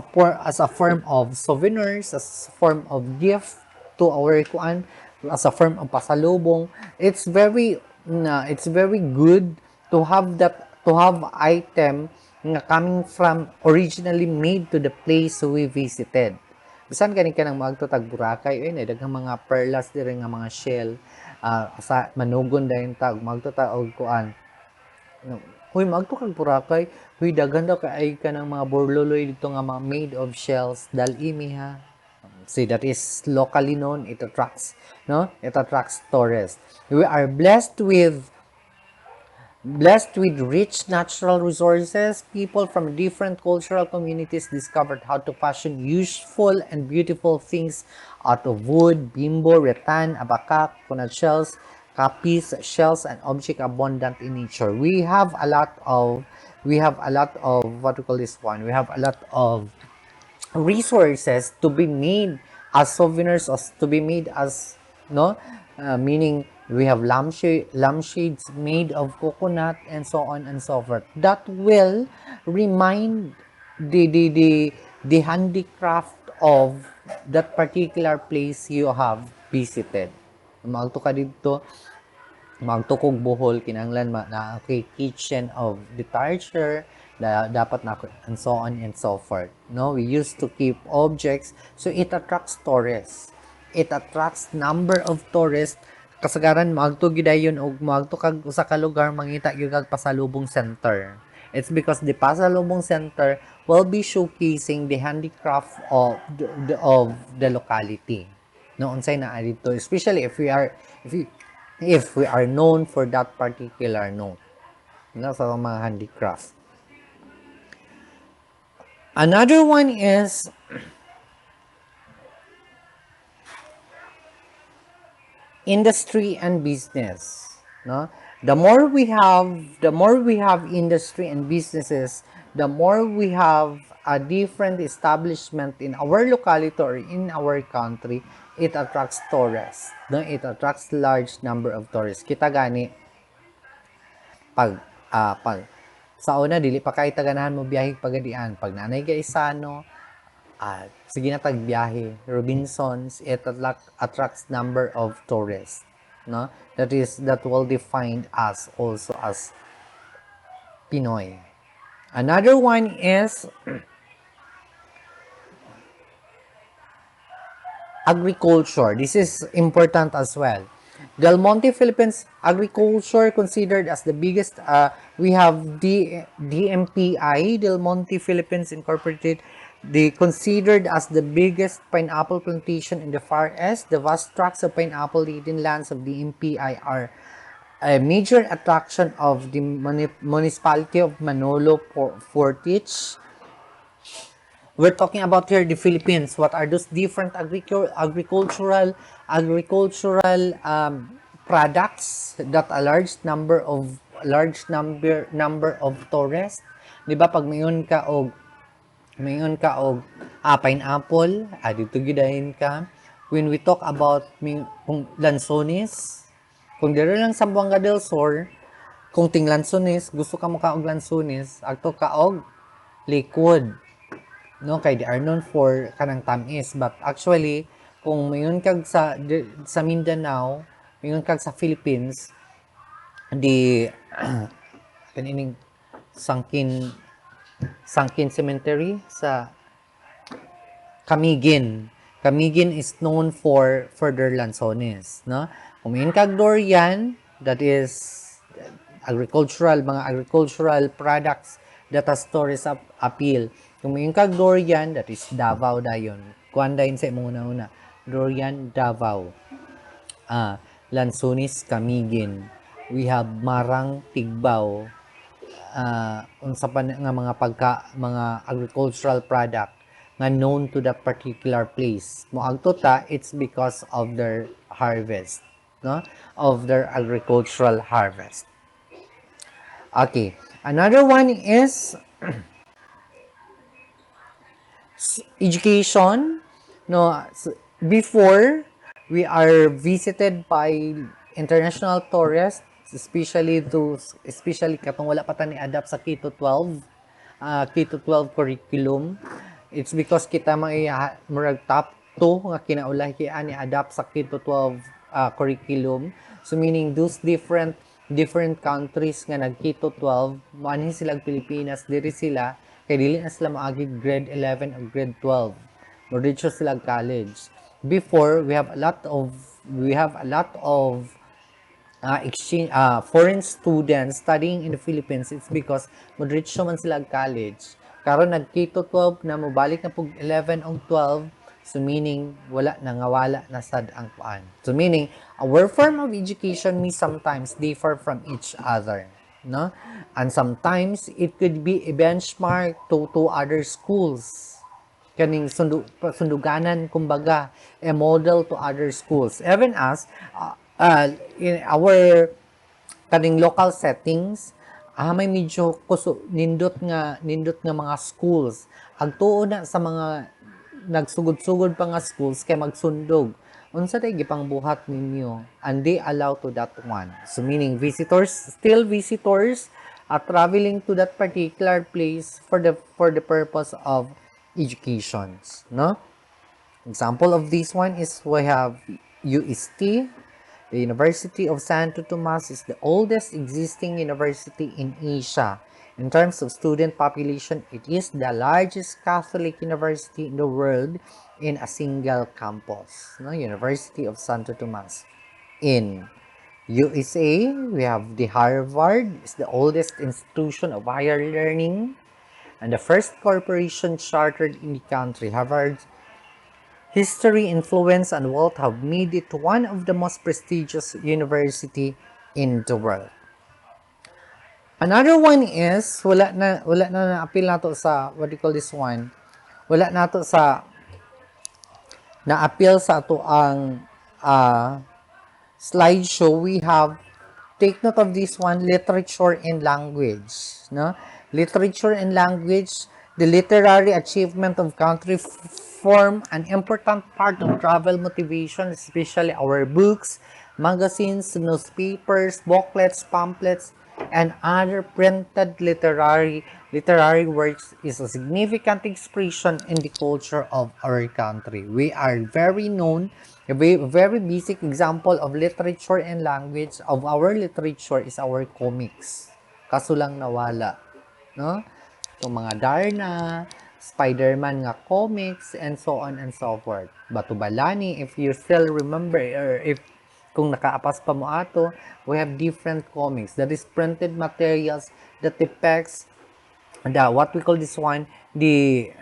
a form of souvenirs, as a form of gift to our kuan, as a form of pasalubong, it's very good to have item nga coming from originally made to the place we visited. Bisan gani ka nang magtutag Boracay, ay daghang mga perlas diri nga mga shell, sa manugon dayon tag magtutag og kuan. Huy magto kag Boracay, huy daghan daw kay ka ng mga borloloy dito nga mga made of shells dal-imi ha. See, that is locally known, it attracts, no? It attracts tourists. We are blessed with rich natural resources. People from different cultural communities discovered how to fashion useful and beautiful things out of wood, bimbo, rattan, abaka, coconut shells, kapis, shells, and objects abundant in nature. We have a lot of what we call this one. We have a lot of resources to be made as souvenirs, or to be made as, no, meaning we have lampshades made of coconut and so on and so forth that will remind the handicraft of that particular place you have visited. Magto ka dito, magtukog buhol kinahanglan na okay kitchen of departure dapat na and so on and so forth, no? We used to keep objects, so it attracts tourists, it attracts number of tourists. Kasagaran magto gidayon og magto kag usa ka lugar mangita gyud kag pasalubong center. It's because the pasalubong center will be showcasing the handicraft of the locality, no, unsay naa dito, especially if we are known for that particular note, no, sa mga handicraft. Another one is industry and business, no? The more we have industry and businesses, the more we have a different establishment in our locality or in our country, it attracts tourists, no? It attracts large number of tourists. Kita gani pag sa una dili pa kay taganahan mo biyahe pagadian, pag nanay ka isano, sige na tagbiyahe Robinsons, it attracts number of tourists, no, that will define us also as Pinoy. Another one is agriculture. This is important as well. Del Monte, Philippines, agriculture considered as the biggest. We have DMPI, Del Monte, Philippines Incorporated. They considered as the biggest pineapple plantation in the Far East. The vast tracts of pineapple-laden lands of DMPI are a major attraction of the municipality of Manolo Fortich. We're talking about here the Philippines. What are those different agricultural products that a large number of tourists, di ba, pag mayon ka og pineapple, dito gidahin ka. When we talk about kung lansones, kung dito lang sa Buanga del Sur, kung ting lansones, gusto ka mo ka og lansones, agto ka og liquid, no, kay they are known for kanang tamis, but actually kung mayon kag sa Mindanao, mayon kag sa Philippines, di kanining Sangkin Cemetery sa Camiguin is known for their lanzones, no? Kung mayon kag durian, that is mga agricultural products that has tourist appeal. Kung mayon kag durian, that is Davao dayon. Kuan dayon sa imong una durian Davao. Lansones Camiguin. We have Marang Tigbao. Unsa pa nga mga agricultural product. nga known to that particular place. Moadto ta, it's because of their harvest, no? Of their agricultural harvest. Okay. Another one is education. No, before we are visited by international tourists, especially katong wala pa ta ni adapt sa K-12 curriculum. It's because kita murag top 2 nga kinaulah ni adapt sa K-12 curriculum. So meaning those different countries nga nag K-12, manhin sila Pilipinas, diri sila kay dili na sila maagi grade 11 o grade 12. Moderate sila college. Before we have a lot of exchange foreign students studying in the Philippines. It's because moderate man sila college. Karon nag K-12 na mobalik na pug 11 o 12. So meaning wala nangawala na sad ang kuan. So meaning our form of education may sometimes differ from each other, no? And sometimes it could be a benchmark to other schools. Kaning sunduganan kumbaga, a model to other schools. Even as in our kaning local settings, may medyo nindot nga mga schools. Agtuo na sa mga nagsugod-sugod pa nga schools kay magsundog. Unsa tay gipang buhat ninyo? And they allow to that one. So meaning visitors are traveling to that particular place for the purpose of educations, no? Example of this one is we have UST. The University of Santo Tomas is the oldest existing university in Asia. In terms of student population, it is the largest Catholic university in the world in a single campus. No? University of Santo Tomas. In USA, we have the Harvard. It's the oldest institution of higher learning and the first corporation chartered in the country. Harvard's history, influence, and wealth have made it one of the most prestigious university in the world. Another one is, wala na na-appeal nato sa, what do you call this one? Wala nato sa, na-appeal sa ato ang slideshow. We have, take note of this one, literature and language. No? Literature and language, the literary achievement of country form an important part of travel motivation, especially our books, magazines, newspapers, booklets, pamphlets, and other printed literary works is a significant expression in the culture of our country. We are very known, a very basic example of literature and language of our literature is our comics. Kaso lang nawala, no? Itong mga Darna, Spider-Man nga comics, and so on and so forth. Batubalani, if you still remember, or if kung nakaapas pa mo ato, we have different comics. That is printed materials that depicts what we call this one, the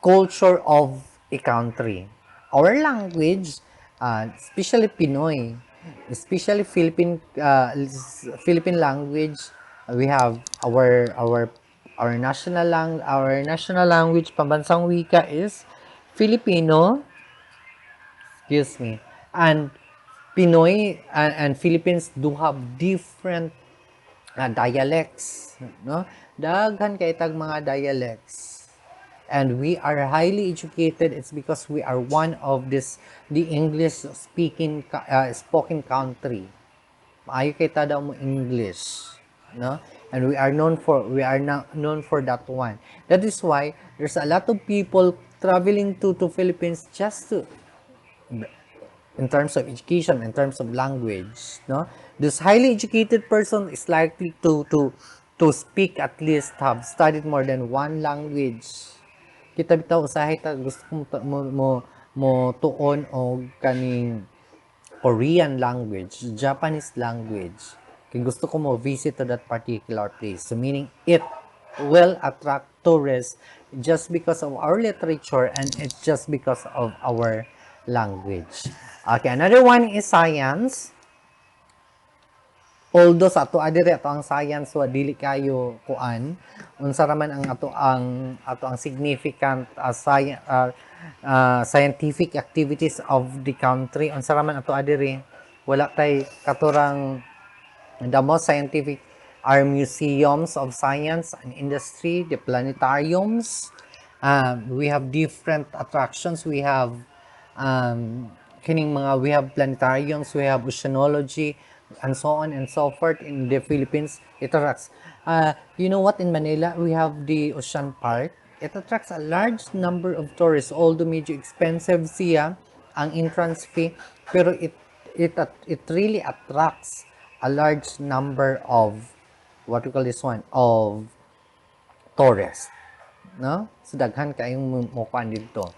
culture of a country. Our language, especially Pinoy, especially Philippine language, we have our national language, pambansang wika is Filipino, excuse me, and Pinoy and Philippines do have different dialects, no? Daghan kay tag mga dialects. And we are highly educated. It's because we are one of the English spoken country. Maayo kay tada mo English, no? And we are known for that one. That is why there's a lot of people traveling to Philippines just to, in terms of education, in terms of language, no? This highly educated person is likely to speak, at least have studied more than one language. Kita bitaw usahay ta gusto mo tuon og kaning Korean language, Japanese language. Kay gusto ko mo visit to that particular place. So meaning it will attract tourists just because of our literature and it's just because of our language. Okay, another one is science. although sa ato adire ato ang science wa dili kayo kuan unsa raman ang ato ang significant scientific activities of the country unsa raman ato adire wala tay katurang the most scientific are museums of science and industry, the planetariums. We have different attractions. We have we have planetariums, we have oceanology, and so on and so forth in the Philippines. It attracts. You know what? In Manila, we have the Ocean Park. It attracts a large number of tourists, although medyo expensive siya ang entrance fee, pero it really attracts a large number of what we call this one of tourists, no? So daghan kayong mukuan dito.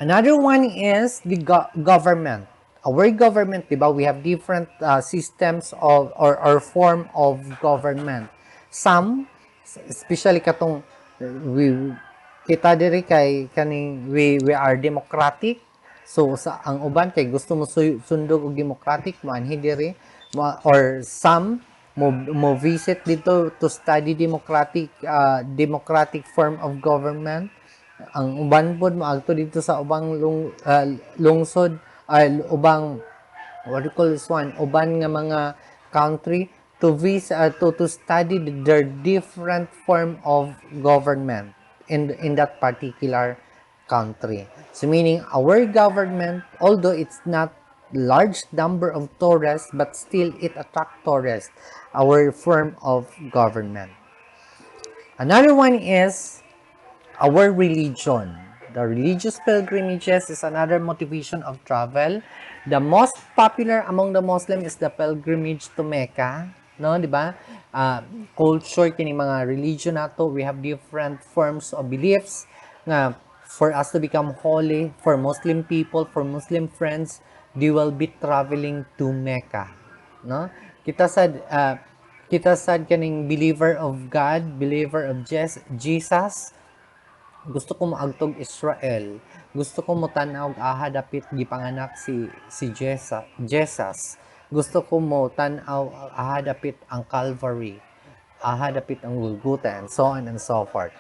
Another one is the government. Our government, diba, we have different systems of or form of government. Some, especially katong kita diri kay kaning we are democratic. So sa ang uban kay gusto mo sundog og democratic manhi diri or some mo visit dito to study democratic form of government. Ang uban pod maagto dito sa ubang lungsod ay ubang what do you call this one uban nga mga country to to study their different form of government in that particular country. So meaning our government, although it's not large number of tourists, but still it attract tourists, our form of government. Another one is our religion. The religious pilgrimages is another motivation of travel. The most popular among the Muslim is the pilgrimage to Mecca, no, di ba? Culture kini mga religion nato, we have different forms of beliefs nga for us to become holy, for Muslim people, for Muslim friends, they will be traveling to Mecca, no? Kita sad kaning believer of God, believer of Jesus, gusto ko maagtog Israel, gusto ko mo tanaw dapit gipanganak si Jesus, gusto ko mo tanaw dapit ang Calvary, dapit ang Golgotha, and so on and so forth.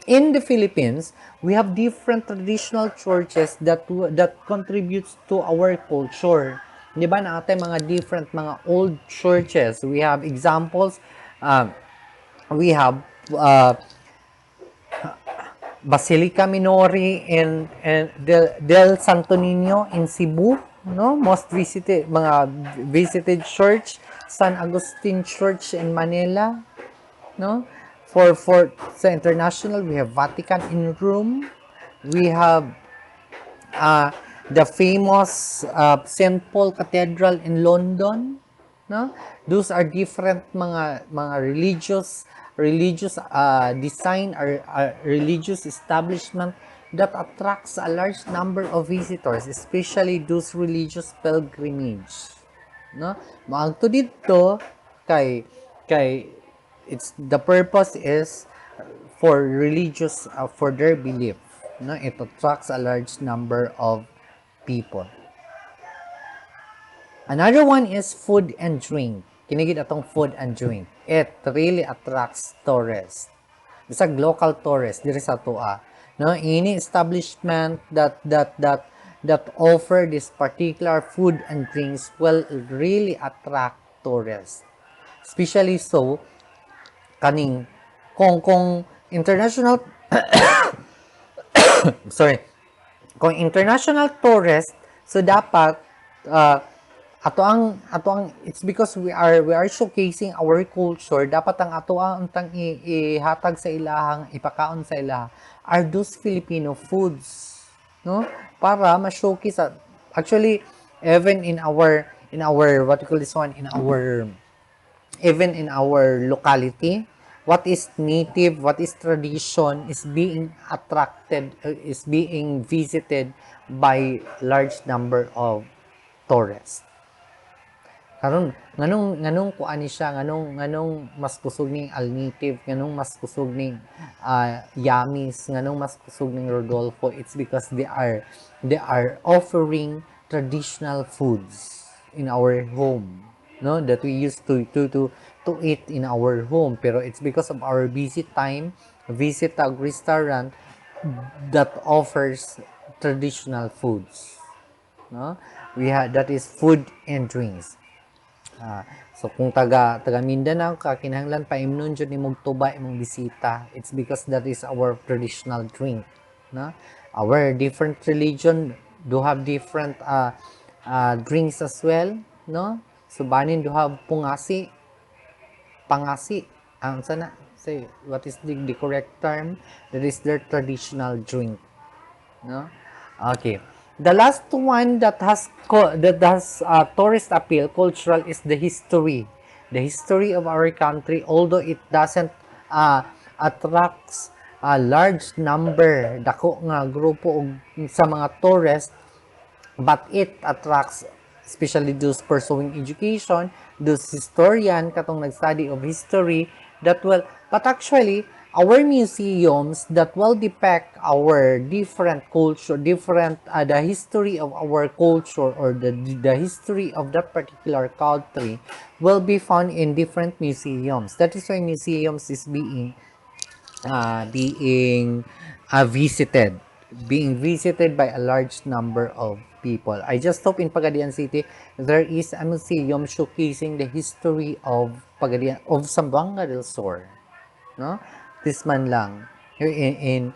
In the Philippines, we have different traditional churches that contributes to our culture. Di ba na atay mga different mga old churches? We have examples. We have Basilica Minori in del Santo Niño in Cebu, no? Most visited church. San Agustin Church in Manila, no? For sa international, we have Vatican in Rome. We have the famous St. Paul Cathedral in London, no? Those are different mga religious design or religious establishment that attracts a large number of visitors, especially those religious pilgrimage, no? Maagto dito kay it's the purpose is for religious for their belief, no? It attracts a large number of people. Another one is food and drink. Kinigid atong food and drink. It really attracts tourists. Bisag local tourists diri sa atoa, no? Any establishment that offer this particular food and drinks will really attract tourists. Especially so kaning kung international sorry, kung international tourist, so dapat ato ang it's because we are showcasing our culture, dapat ang ato ang untang ihatag sa ilahang ipakaon sa ilaha are those Filipino foods, no? Para ma-showcase actually even in our what you call this one in our even in our locality, what is native, what is tradition is being attracted, is being visited by large number of tourists. Karon nganong kuan ni siya, nganong mas kusog ning Al-Native, nganong mas kusog ning Yamis, nganong mas kusog ning Rodolfo, it's because they are offering traditional foods in our home, no, that we used to eat in our home, pero it's because of our busy time, visit a restaurant that offers traditional foods, no, we have that is food and drinks. So kung taga Mindanao ka, kinahanglan pa imnon jud nimong tuba imong bisita. It's because that is our traditional drink, no? Our different religion do have different drinks as well, no? So banin do have pangasi. Sana say what is the correct term? That is their traditional drink, no? Okay. The last one that has tourist appeal, cultural, is the history. The history of our country, although it doesn't attracts a large number, dako nga grupo sa mga tourists, but it attracts especially those pursuing education, those historian katong nag-study of history that will, but actually our museums that will depict our different culture, different the history of our culture, or the history of that particular country will be found in different museums. That is why museums is visited, being visited by a large number of people. I just hope in Pagadian City there is a museum showcasing the history of Pagadian, of Zamboanga del Sur, no? This man lang. In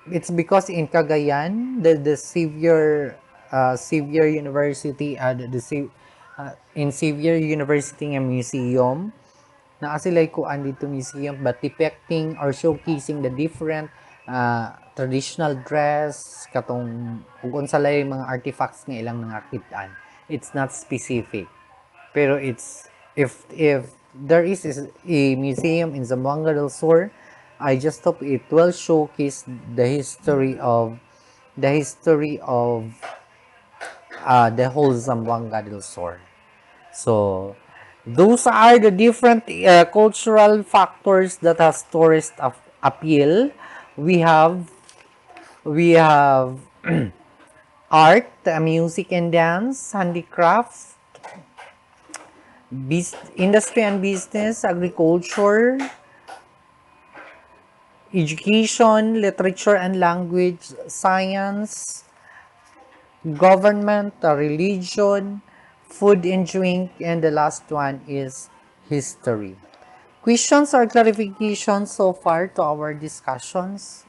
it's because in Cagayan, the Xavier University, in Xavier University nga museum, naa sila kuan dito museum, but depicting or showcasing the different traditional dress, katong ug unsa lay mga artifacts nga ilang nangakitaan. It's not specific, pero it's, if there is a museum in Zamboanga del Sur, I just hope it will showcase the history of the whole Zamboanga del Sur. So those are the different cultural factors that has tourist appeal. We have art, music and dance, handicraft, industry and business, agriculture, education, literature and language, science, government, religion, food and drink, and the last one is history. Questions or clarifications so far to our discussions?